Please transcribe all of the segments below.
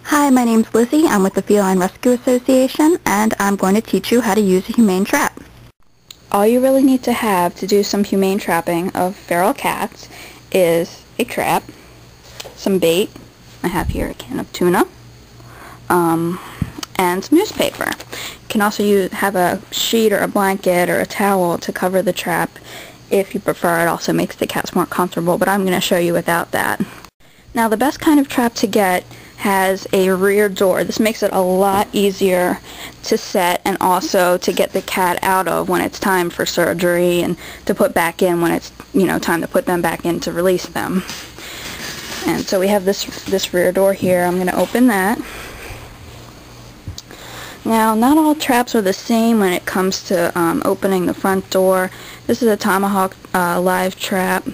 Hi, my name's Lizzie. I'm with the Feline Rescue Association, and I'm going to teach you how to use a humane trap. All you really need to have to do some humane trapping of feral cats is a trap, some bait. I have here a can of tuna, and some newspaper. You can also have a sheet or a blanket or a towel to cover the trap if you prefer. It also makes the cats more comfortable, but I'm going to show you without that. Now, the best kind of trap to get has a rear door. This makes it a lot easier to set and also to get the cat out of when it's time for surgery and to put back in when it's, time to put them back in to release them. And so we have this rear door here. I'm going to open that. Now, not all traps are the same when it comes to opening the front door. This is a Tomahawk live trap.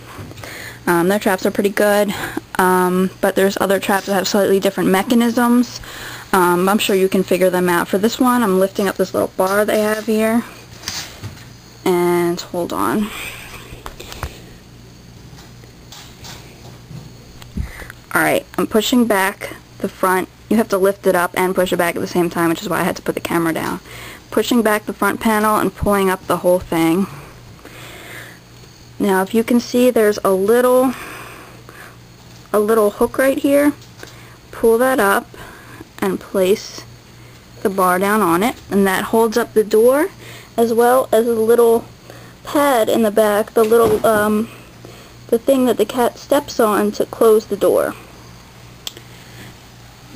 Their traps are pretty good, but there's other traps that have slightly different mechanisms. I'm sure you can figure them out. For this one, I'm lifting up this little bar they have here. And hold on. Alright, I'm pushing back the front. You have to lift it up and push it back at the same time, which is why I had to put the camera down. Pushing back the front panel and pulling up the whole thing. Now, if you can see, there's a little hook right here. Pull that up and place the bar down on it, and that holds up the door, as well as a little pad in the back, the little the thing that the cat steps on to close the door.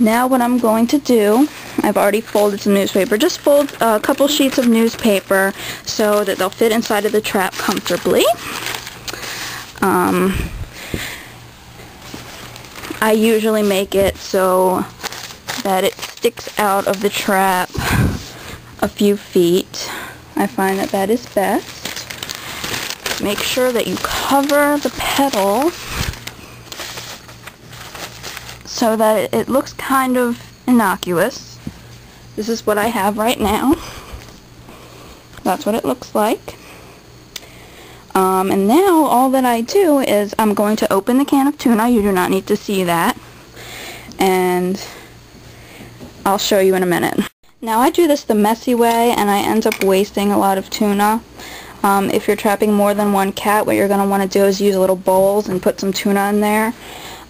Now what I'm going to do, I've already folded some newspaper. Just fold a couple sheets of newspaper so that they'll fit inside of the trap comfortably. I usually make it so that it sticks out of the trap a few feet. I find that that is best. Make sure that you cover the pedal so that it looks kind of innocuous. This is what I have right now. That's what it looks like. And now all that I do is I'm going to open the can of tuna. You do not need to see that. And I'll show you in a minute. Now, I do this the messy way, and I end up wasting a lot of tuna. If you're trapping more than one cat, what you're going to want to do is use little bowls and put some tuna in there.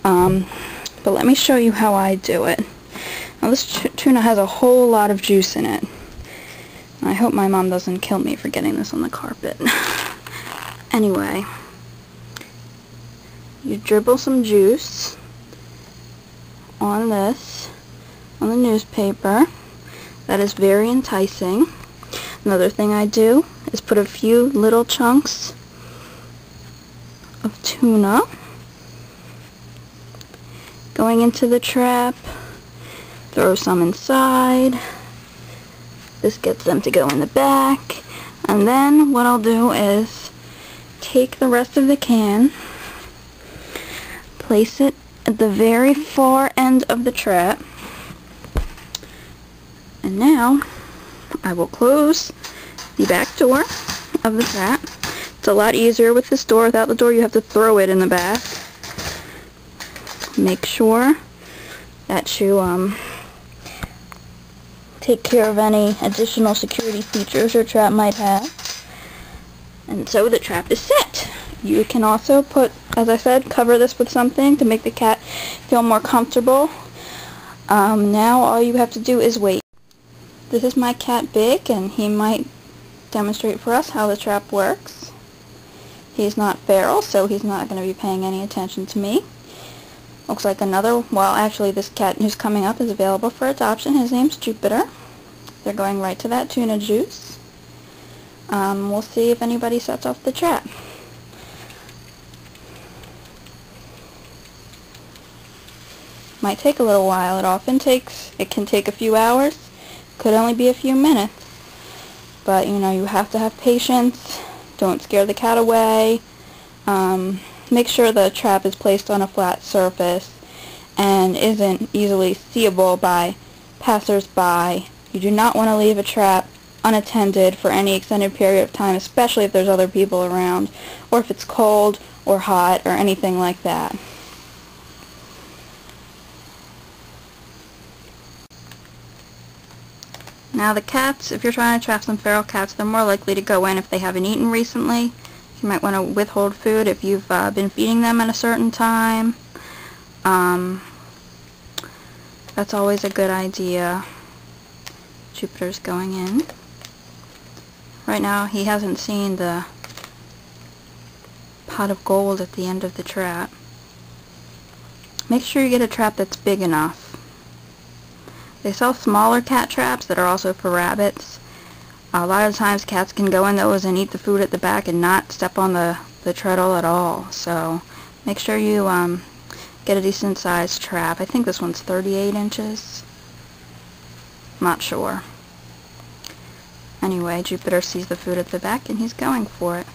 But let me show you how I do it. Now, this tuna has a whole lot of juice in it. I hope my mom doesn't kill me for getting this on the carpet. Anyway, you dribble some juice on this, on the newspaper. That is very enticing. Another thing I do is put a few little chunks of tuna going into the trap. Throw some inside. This gets them to go in the back. And then what I'll do is take the rest of the can, place it at the very far end of the trap, and now I will close the back door of the trap. It's a lot easier with this door. Without the door, you have to throw it in the back. Make sure that you take care of any additional security features your trap might have. And so the trap is set. You can also put, as I said, cover this with something to make the cat feel more comfortable. Now all you have to do is wait. This is my cat Big, and he might demonstrate for us how the trap works. He's not feral, so he's not going to be paying any attention to me. Looks like another, well, actually this cat who's coming up is available for adoption. His name's Jupiter. They're going right to that tuna juice. We'll see if anybody sets off the trap. Might take a little while. It can take a few hours. Could only be a few minutes. But, you have to have patience. Don't scare the cat away. Make sure the trap is placed on a flat surface and isn't easily seeable by passers-by. You do not want to leave a trap unattended for any extended period of time, especially if there's other people around, or if it's cold or hot or anything like that. Now the cats, if you're trying to trap some feral cats, they're more likely to go in if they haven't eaten recently. You might want to withhold food if you've been feeding them at a certain time. That's always a good idea. Jupiter's going in. Right now he hasn't seen the pot of gold at the end of the trap. Make sure you get a trap that's big enough. They sell smaller cat traps that are also for rabbits. A lot of times cats can go in those and eat the food at the back and not step on the treadle at all. So make sure you get a decent sized trap. I think this one's 38 inches. Not sure. Anyway, Jupiter sees the food at the back and he's going for it.